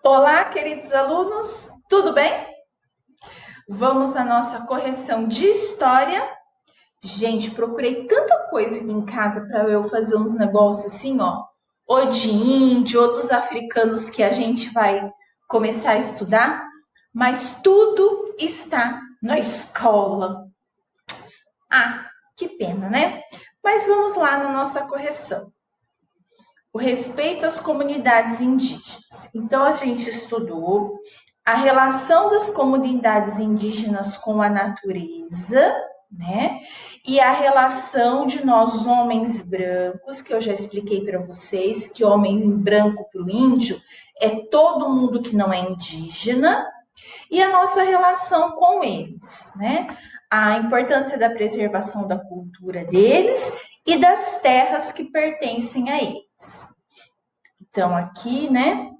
Olá, queridos alunos, tudo bem? Vamos à nossa correção de história. Gente, procurei tanta coisa aqui em casa para eu fazer uns negócios assim, ó, ou de índio, ou dos africanos que a gente vai começar a estudar, mas tudo está na escola. Ah, que pena, né? Mas vamos lá na nossa correção. O respeito às comunidades indígenas. Então, a gente estudou a relação das comunidades indígenas com a natureza, né? E a relação de nós, homens brancos, que eu já expliquei para vocês, que homem branco para o índio é todo mundo que não é indígena, e a nossa relação com eles, né? A importância da preservação da cultura deles e das terras que pertencem a eles. Então, aqui, né?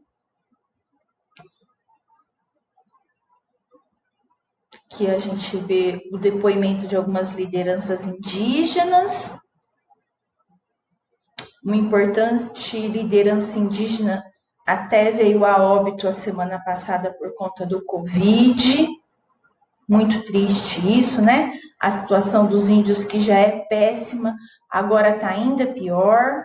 Que a gente vê o depoimento de algumas lideranças indígenas. Uma importante liderança indígena até veio a óbito a semana passada por conta do Covid. Muito triste isso, né? A situação dos índios que já é péssima, agora está ainda pior.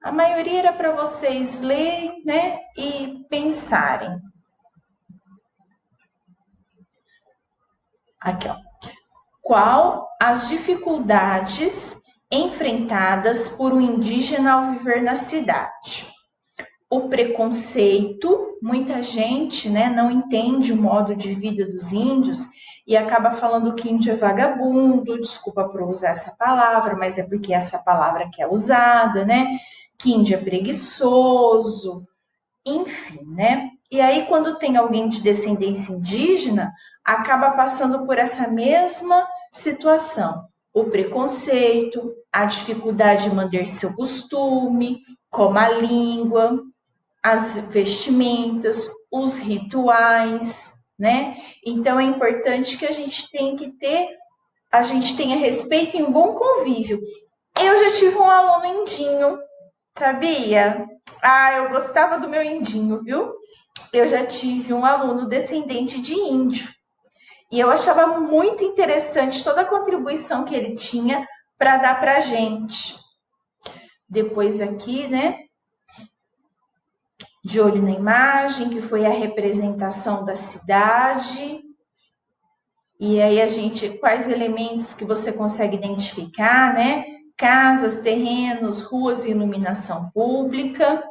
A maioria era para vocês lerem, né, e pensarem. Aqui, ó. Qual as dificuldades enfrentadas por um indígena ao viver na cidade? O preconceito, muita gente, né, não entende o modo de vida dos índios e acaba falando que índio é vagabundo, desculpa por usar essa palavra, mas é porque essa palavra que é usada, né? Que índio é preguiçoso, enfim, né? E aí, quando tem alguém de descendência indígena, acaba passando por essa mesma situação. O preconceito, a dificuldade de manter seu costume, como a língua, as vestimentas, os rituais, né? Então é importante que a gente tenha respeito e um bom convívio. Eu já tive um aluno indinho, sabia? Ah, eu gostava do meu indinho, viu? Eu já tive um aluno descendente de índio. E eu achava muito interessante toda a contribuição que ele tinha para dar para a gente. Depois aqui, né? De olho na imagem, que foi a representação da cidade. E aí a gente, quais elementos que você consegue identificar, né? Casas, terrenos, ruas e iluminação pública.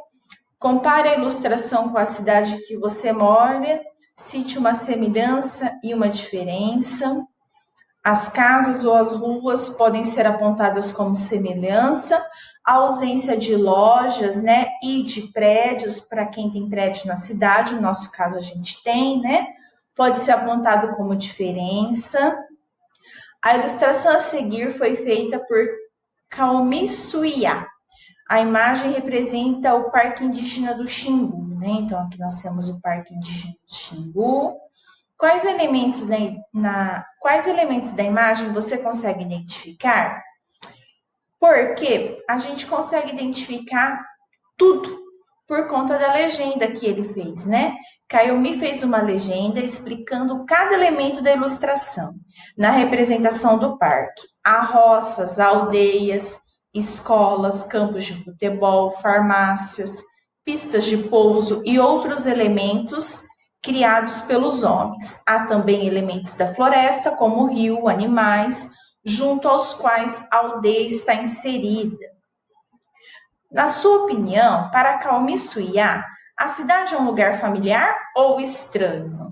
Compare a ilustração com a cidade que você mora, cite uma semelhança e uma diferença. As casas ou as ruas podem ser apontadas como semelhança, a ausência de lojas, né, e de prédios, para quem tem prédio na cidade, no nosso caso a gente tem, né, pode ser apontado como diferença. A ilustração a seguir foi feita por Kaomi Suya. A imagem representa o Parque Indígena do Xingu, né? Então aqui nós temos o Parque Indígena do Xingu. Quais elementos da imagem você consegue identificar? Porque a gente consegue identificar tudo por conta da legenda que ele fez, né? Kayomi fez uma legenda explicando cada elemento da ilustração na representação do parque. Há roças, aldeias, escolas, campos de futebol, farmácias, pistas de pouso e outros elementos criados pelos homens. Há também elementos da floresta, como o rio, animais, junto aos quais a aldeia está inserida. Na sua opinião, para Kaomi Suya, a cidade é um lugar familiar ou estranho?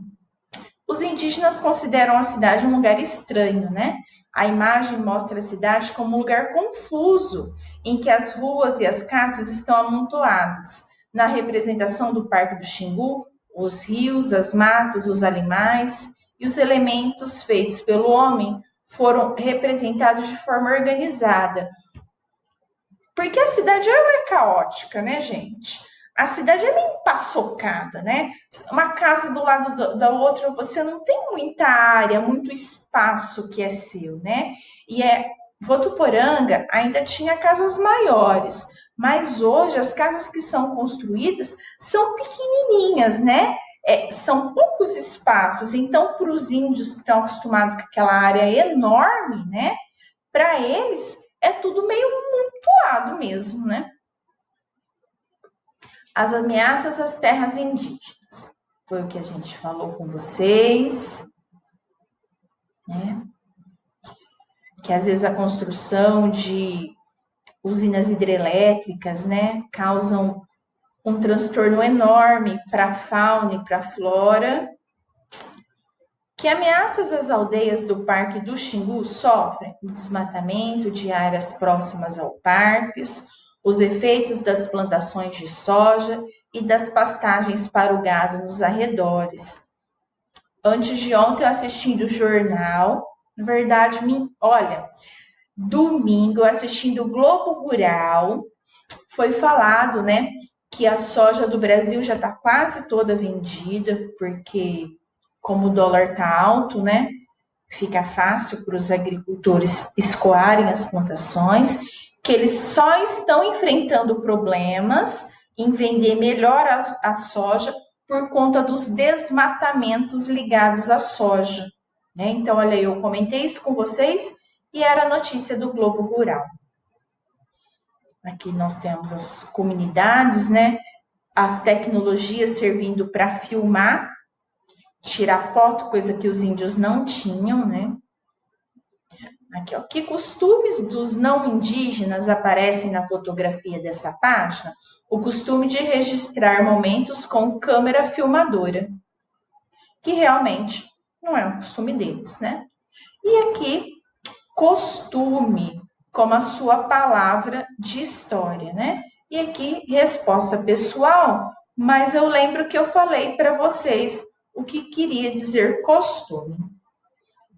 Os indígenas consideram a cidade um lugar estranho, né? A imagem mostra a cidade como um lugar confuso, em que as ruas e as casas estão amontoadas. Na representação do Parque do Xingu, os rios, as matas, os animais e os elementos feitos pelo homem foram representados de forma organizada. Porque a cidade ela é caótica, né, gente? A cidade é meio paçocada, né? Uma casa do lado da outra, você não tem muita área, muito espaço que é seu, né? E é Votuporanga ainda tinha casas maiores, mas hoje as casas que são construídas são pequenininhas, né? São poucos espaços, então para os índios que estão acostumados com aquela área enorme, né? Para eles é tudo meio amontoado mesmo, né? As ameaças às terras indígenas. Foi o que a gente falou com vocês, né? Que às vezes a construção de usinas hidrelétricas, né, causam um transtorno enorme para a fauna e para a flora. Que ameaças as aldeias do Parque do Xingu sofrem? O desmatamento de áreas próximas ao parques, os efeitos das plantações de soja e das pastagens para o gado nos arredores. Antes de ontem eu assistindo o jornal, na verdade, olha, domingo assistindo o Globo Rural, foi falado, né, que a soja do Brasil já está quase toda vendida, porque como o dólar está alto, né, fica fácil para os agricultores escoarem as plantações, que eles só estão enfrentando problemas em vender melhor a soja por conta dos desmatamentos ligados à soja. Né? Então, olha, eu comentei isso com vocês e era notícia do Globo Rural. Aqui nós temos as comunidades, né? As tecnologias servindo para filmar, tirar foto, coisa que os índios não tinham, né? Aqui, ó. Que costumes dos não indígenas aparecem na fotografia dessa página? O costume de registrar momentos com câmera filmadora, que realmente não é um costume deles, né? E aqui, costume, como a sua palavra de história, né? E aqui, resposta pessoal, mas eu lembro que eu falei para vocês o que queria dizer costume.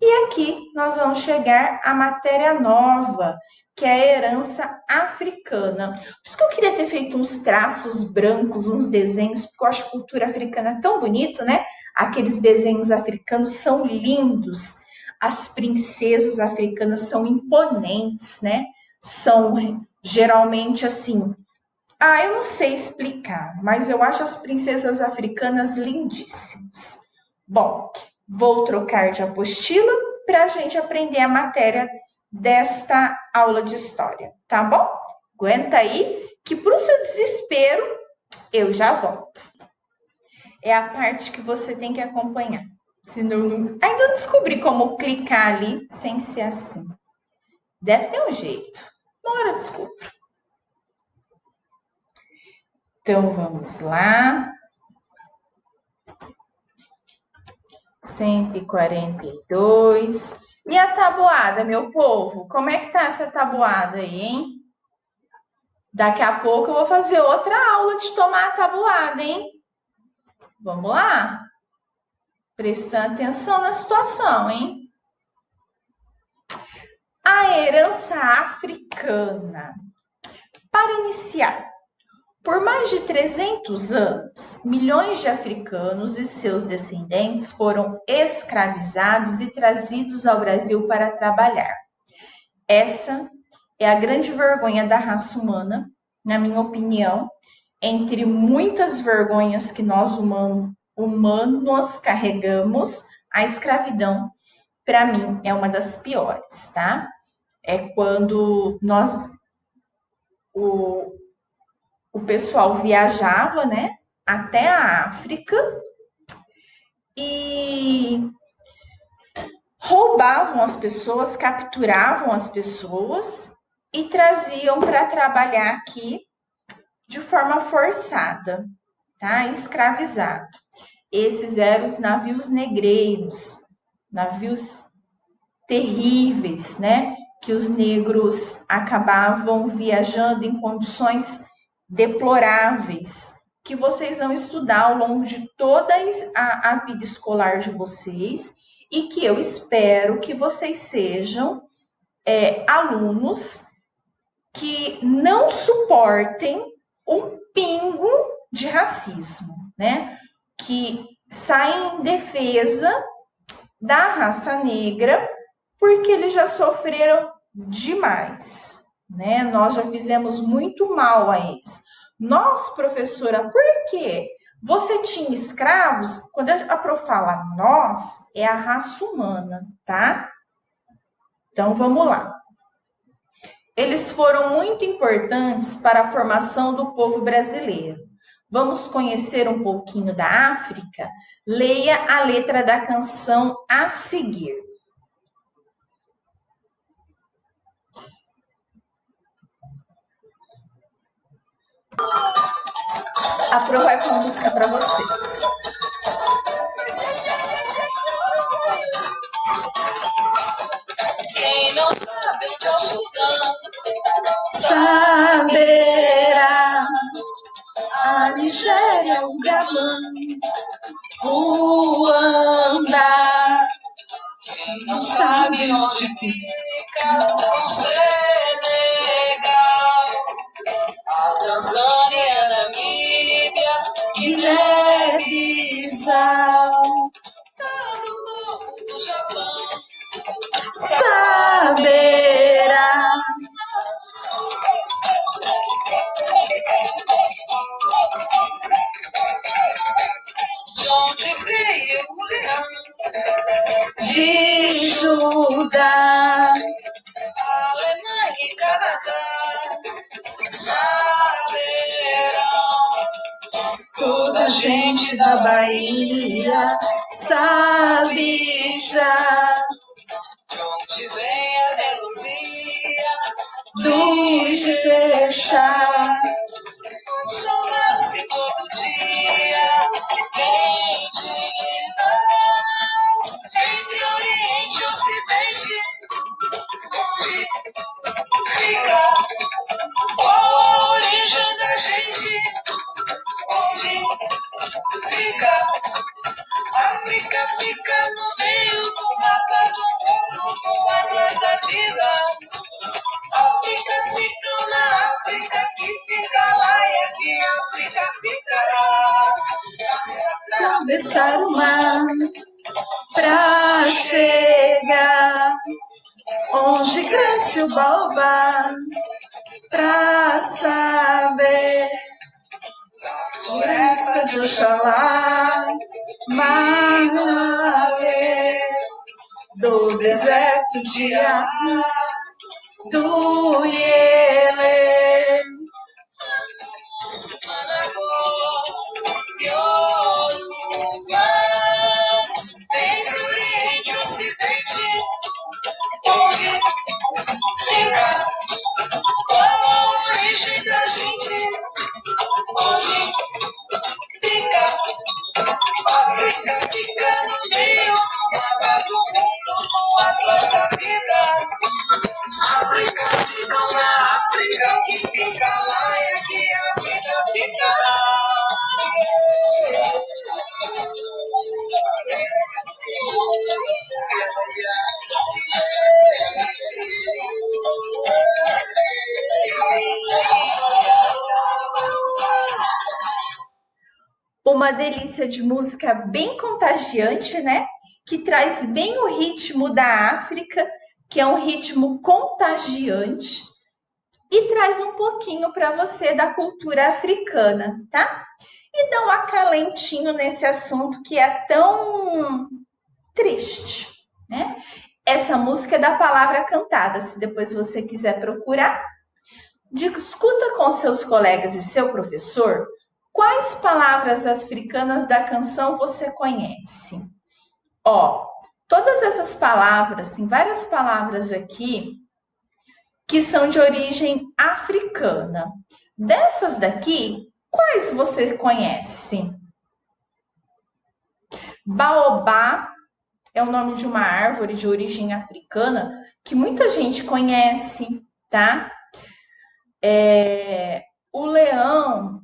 E aqui nós vamos chegar à matéria nova, que é a herança africana. Por isso que eu queria ter feito uns traços brancos, uns desenhos, porque eu acho a cultura africana tão bonito, né? Aqueles desenhos africanos são lindos. As princesas africanas são imponentes, né? São geralmente assim. Eu não sei explicar, mas eu acho as princesas africanas lindíssimas. Bom, vou trocar de apostila para a gente aprender a matéria desta aula de história, tá bom? Aguenta aí, que para o seu desespero eu já volto. É a parte que você tem que acompanhar. Senão, ainda não descobri como clicar ali sem ser assim. Deve ter um jeito. Uma hora eu descubro. Então vamos lá. 142. E a tabuada, meu povo? Como é que tá essa tabuada aí, hein? Daqui a pouco eu vou fazer outra aula de tomar a tabuada, hein? Vamos lá? Prestando atenção na situação, hein? A herança africana. Para iniciar, por mais de 300 anos, milhões de africanos e seus descendentes foram escravizados e trazidos ao Brasil para trabalhar. Essa é a grande vergonha da raça humana, na minha opinião, entre muitas vergonhas que nós humanos carregamos, a escravidão, para mim, é uma das piores, tá? É quando o pessoal viajava, né, até a África e roubavam as pessoas, capturavam as pessoas e traziam para trabalhar aqui de forma forçada, tá? Escravizado. Esses eram os navios negreiros, navios terríveis, né? Que os negros acabavam viajando em condições deploráveis, que vocês vão estudar ao longo de toda a vida escolar de vocês e que eu espero que vocês sejam alunos que não suportem um pingo de racismo, né? Que saem em defesa da raça negra porque eles já sofreram demais, né? Nós já fizemos muito mal a eles. Nós, professora, por quê? Você tinha escravos? Quando a prof fala nós, é a raça humana, tá? Então vamos lá. Eles foram muito importantes para a formação do povo brasileiro. Vamos conhecer um pouquinho da África? Leia a letra da canção a seguir. A Pro vai com a música para vocês. Quem não sabe onde é o sultão saberá. A Nigéria, o Gabão, Ruanda. Quem não sabe onde fica o Senegal, a Tanzânia, a Namíbia, Guiné-Bissau, todo o povo do Japão saberá. de onde veio o leão, De Judá, Alemanha e Canadá, saberão. toda a gente da Bahia sabe já. De onde vem a melodia Do Ijexá, o sol nasce todo dia, vem de lá, entre Oriente e Ocidente, onde fica qual a origem da gente, onde fica África, fica no meio do mapa do mundo, no atlas da vida. África fica na África, que fica lá e aqui a África ficará. atravessar o mar pra chegar onde cresce o baobá, pra saber floresta de Oxalá, Maravé, do deserto de Ará, do Ielê. Entre Oriente e Ocidente, onde fica qual a origem da gente, onde fica África, fica no meio do mapa do mundo, no atlas da vida. África, fica na África, que fica lá e aqui a África ficará. Uma delícia de música bem contagiante, né? Que traz bem o ritmo da África, que é um ritmo contagiante, e traz um pouquinho para você da cultura africana, tá? E dá um acalentinho nesse assunto que é tão triste, né? Essa música é da Palavra Cantada, se depois você quiser procurar. Discuta com seus colegas e seu professor quais palavras africanas da canção você conhece. Ó, todas essas palavras, tem várias palavras aqui que são de origem africana. Dessas daqui, quais você conhece? Baobá é o nome de uma árvore de origem africana que muita gente conhece, tá? O leão,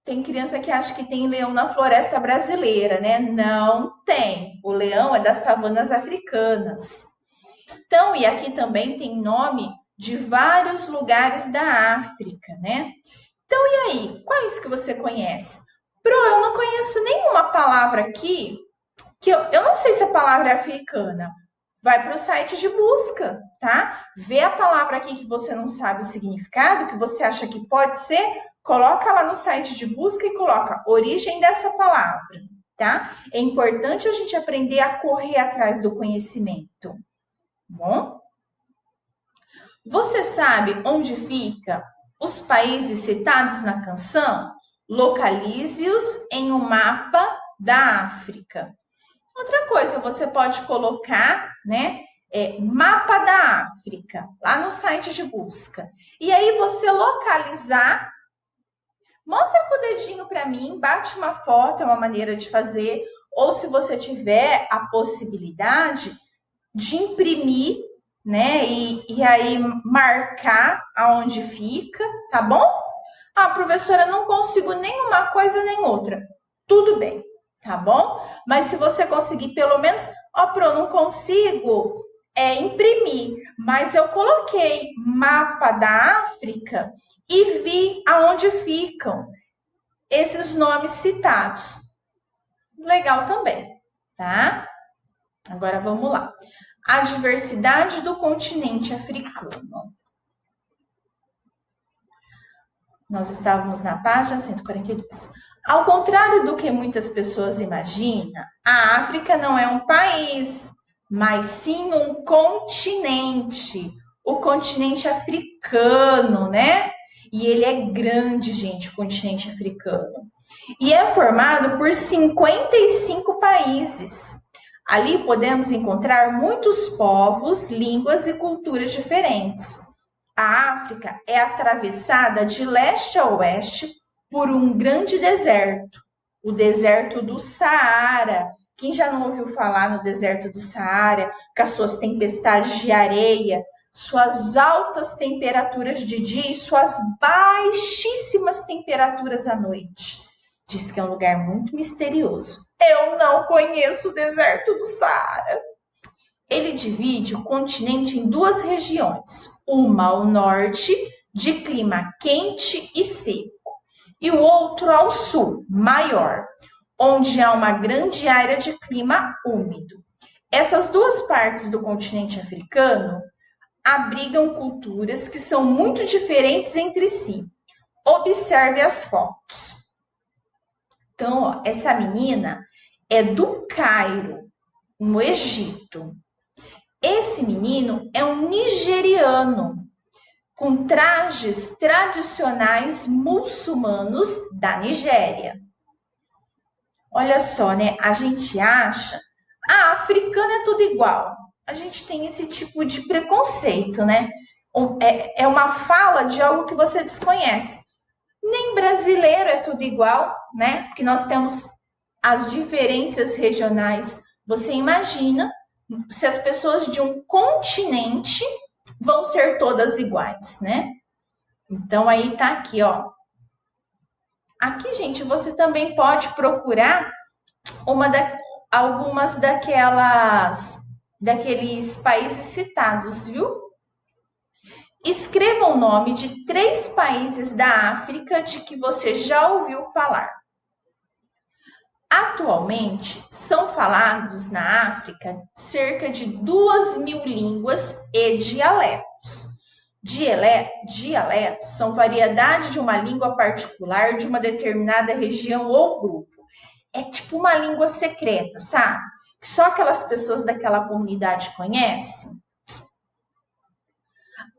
tem criança que acha que tem leão na floresta brasileira, né? Não tem. O leão é das savanas africanas. Então, e aqui também tem nome de vários lugares da África, né? Então, e aí? Quais que você conhece? Pro, eu não conheço nenhuma palavra aqui que eu não sei se a palavra é africana. vai para o site de busca, tá? Vê a palavra aqui que você não sabe o significado, que você acha que pode ser, coloca lá no site de busca e coloca origem dessa palavra, tá? É importante a gente aprender a correr atrás do conhecimento, bom? Você sabe onde fica os países citados na canção? Localize-os em um mapa da África. Outra coisa, você pode colocar, né, mapa da África, lá no site de busca. E aí você localizar, mostra com o dedinho para mim, bate uma foto, é uma maneira de fazer, ou se você tiver a possibilidade de imprimir, né, e aí marcar aonde fica, tá bom? Ah, professora, não consigo nenhuma coisa nem outra. Tudo bem, tá bom? Mas se você conseguir pelo menos, Pro, não consigo imprimir, mas eu coloquei mapa da África e vi aonde ficam esses nomes citados. Legal também, tá? Agora vamos lá. A diversidade do continente africano. Nós estávamos na página 142. Ao contrário do que muitas pessoas imaginam, a África não é um país, mas sim um continente. O continente africano, né? E ele é grande, gente, o continente africano. E é formado por 55 países. Ali podemos encontrar muitos povos, línguas e culturas diferentes. A África é atravessada de leste a oeste por um grande deserto, o deserto do Saara. Quem já não ouviu falar no deserto do Saara, com as suas tempestades de areia, suas altas temperaturas de dia e suas baixíssimas temperaturas à noite? Diz que é um lugar muito misterioso. Eu não conheço o deserto do Saara. Ele divide o continente em duas regiões, uma ao norte, de clima quente e seco, e o outro ao sul, maior, onde há uma grande área de clima úmido. Essas duas partes do continente africano abrigam culturas que são muito diferentes entre si. Observe as fotos. Então, ó, essa menina é do Cairo, no Egito. Esse menino é um nigeriano, com trajes tradicionais muçulmanos da Nigéria. Olha só, né? A gente acha, africano é tudo igual. A gente tem esse tipo de preconceito, né? É uma fala de algo que você desconhece. Nem brasileiro é tudo igual, né? Porque nós temos as diferenças regionais. Você imagina se as pessoas de um continente vão ser todas iguais, né? Então aí tá aqui, ó. Aqui, gente, você também pode procurar algumas daqueles países citados, viu? Escreva o nome de 3 países da África de que você já ouviu falar. Atualmente, são falados na África cerca de 2.000 línguas e dialetos. Dialetos são variedades de uma língua particular de uma determinada região ou grupo. É tipo uma língua secreta, sabe? Que só aquelas pessoas daquela comunidade conhecem.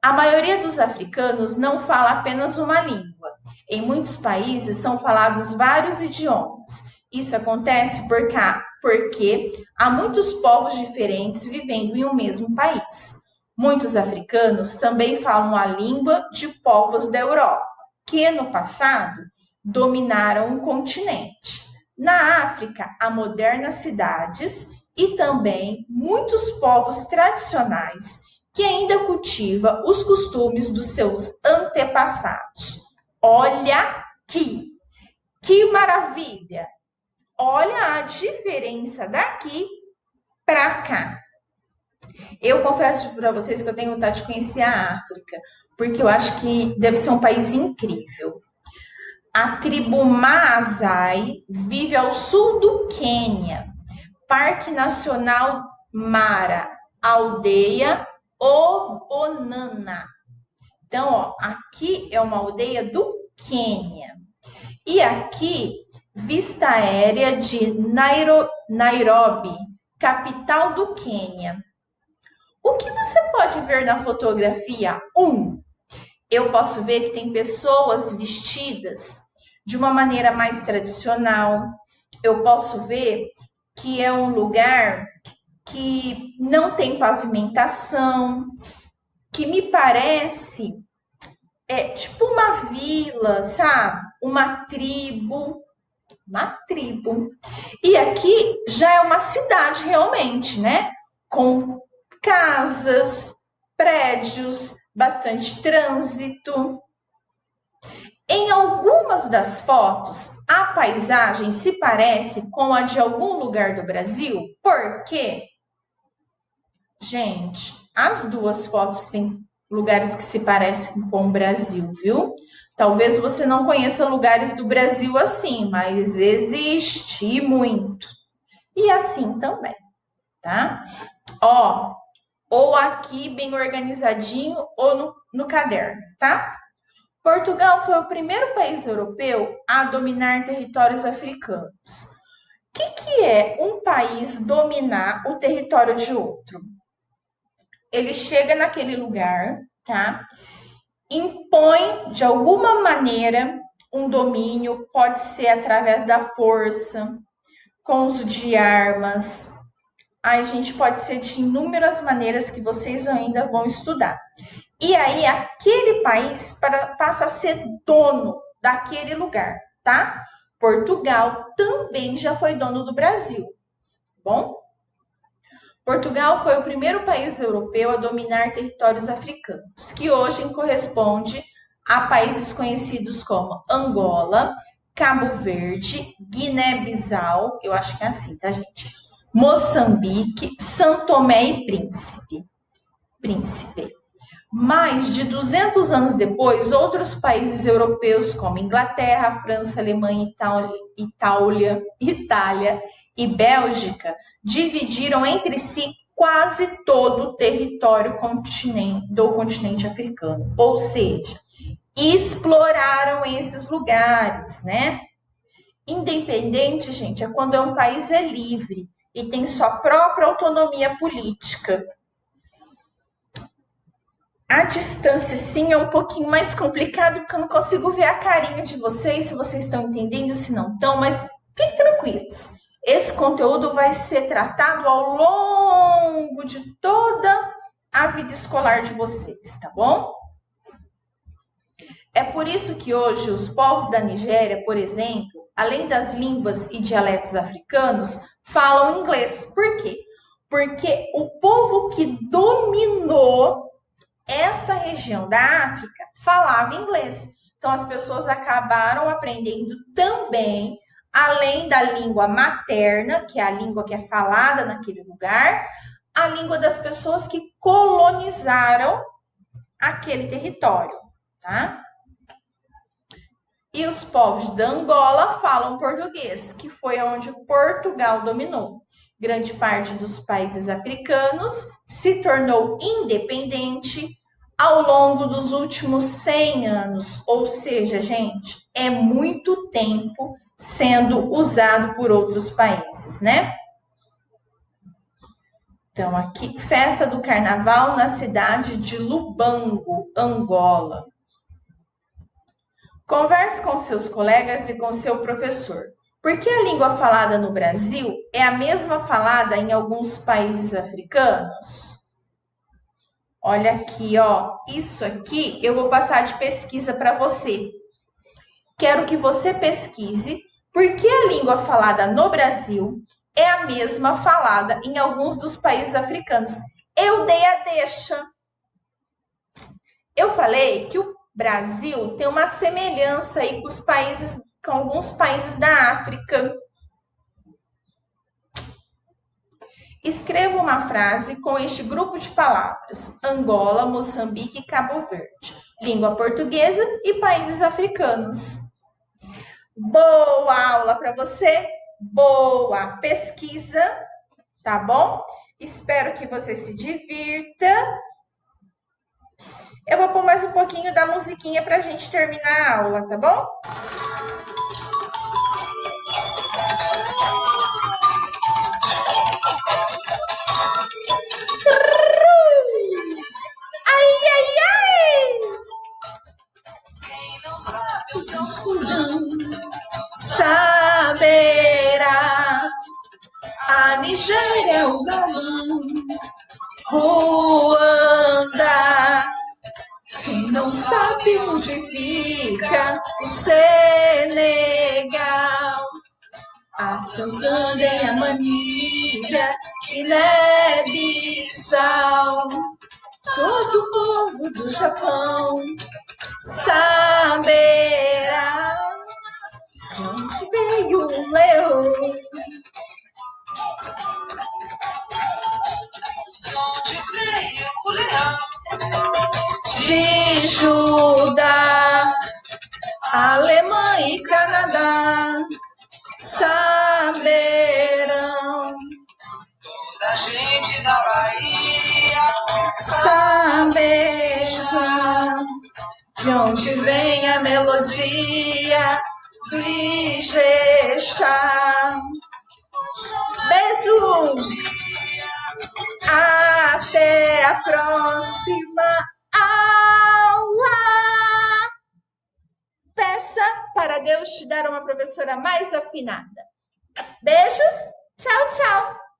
A maioria dos africanos não fala apenas uma língua. Em muitos países são falados vários idiomas. Isso acontece porque há muitos povos diferentes vivendo em um mesmo país. Muitos africanos também falam a língua de povos da Europa, que no passado dominaram o continente. Na África, há modernas cidades e também muitos povos tradicionais que ainda cultiva os costumes dos seus antepassados. Olha que maravilha! Olha a diferença daqui para cá. Eu confesso para vocês que eu tenho vontade de conhecer a África, porque eu acho que deve ser um país incrível. A tribo Maasai vive ao sul do Quênia. Parque Nacional Mara aldeia Obonana. Então, ó, aqui é uma aldeia do Quênia. E aqui, vista aérea de Nairobi, capital do Quênia. O que você pode ver na fotografia 1? Eu posso ver que tem pessoas vestidas de uma maneira mais tradicional. Eu posso ver que é um lugar que não tem pavimentação, que me parece tipo uma vila, sabe? Uma tribo. E aqui já é uma cidade realmente, né? Com casas, prédios, bastante trânsito. Em algumas das fotos, a paisagem se parece com a de algum lugar do Brasil. Por quê? Gente, as duas fotos têm lugares que se parecem com o Brasil, viu? Talvez você não conheça lugares do Brasil assim, mas existe muito. E assim também, tá? Ó, ou aqui bem organizadinho ou no caderno, tá? Portugal foi o primeiro país europeu a dominar territórios africanos. O que é um país dominar o território de outro? Ele chega naquele lugar, tá? Impõe de alguma maneira um domínio, pode ser através da força, com uso de armas. Ai, gente, pode ser de inúmeras maneiras que vocês ainda vão estudar. E aí, aquele país passa a ser dono daquele lugar, tá? Portugal também já foi dono do Brasil, bom? Portugal foi o primeiro país europeu a dominar territórios africanos, que hoje corresponde a países conhecidos como Angola, Cabo Verde, Guiné-Bissau, eu acho que é assim, tá, gente? Moçambique, São Tomé e Príncipe. Mais de 200 anos depois, outros países europeus como Inglaterra, França, Alemanha, Itália e Bélgica dividiram entre si quase todo o território do continente africano. Ou seja, exploraram esses lugares, né? Independente, gente, é quando um país é livre e tem sua própria autonomia política. A distância, sim, é um pouquinho mais complicado, porque eu não consigo ver a carinha de vocês, se vocês estão entendendo, se não estão, mas fiquem tranquilos. Esse conteúdo vai ser tratado ao longo de toda a vida escolar de vocês, tá bom? É por isso que hoje os povos da Nigéria, por exemplo, além das línguas e dialetos africanos, falam inglês. Por quê? Porque o povo que dominou essa região da África falava inglês. Então, as pessoas acabaram aprendendo também, além da língua materna, que é a língua que é falada naquele lugar, a língua das pessoas que colonizaram aquele território, tá? E os povos da Angola falam português, que foi onde Portugal dominou. Grande parte dos países africanos se tornou independente ao longo dos últimos 100 anos. Ou seja, gente, é muito tempo sendo usado por outros países, né? Então, aqui, festa do carnaval na cidade de Lubango, Angola. Converse com seus colegas e com seu professor. Por que a língua falada no Brasil é a mesma falada em alguns países africanos? Olha aqui, ó. Isso aqui eu vou passar de pesquisa para você. Quero que você pesquise por que a língua falada no Brasil é a mesma falada em alguns dos países africanos. Eu dei a deixa. Eu falei que o Brasil tem uma semelhança aí com alguns países da África. Escreva uma frase com este grupo de palavras: Angola, Moçambique e Cabo Verde, língua portuguesa e países africanos. Boa aula para você, boa pesquisa, tá bom? Espero que você se divirta. Eu vou pôr mais um pouquinho da musiquinha para a gente terminar a aula, tá bom? Ai, ai, ai! Quem não sabe o teu Saberá a Nigéria é o Gabão, Ruanda. Quem não sabe onde fica o Senegal, a Tanzânia e a Namíbia, Guiné-Bissau, todo o povo do Japão saberá de onde veio o leão. de onde veio o leão. De Judá, Alemanha e Canadá saberão, Da gente da Bahia, saberão de onde vem a melodia do Ijexá. Beijo! Até a próxima aula! Peça para Deus te dar uma professora mais afinada. Beijos, tchau, tchau!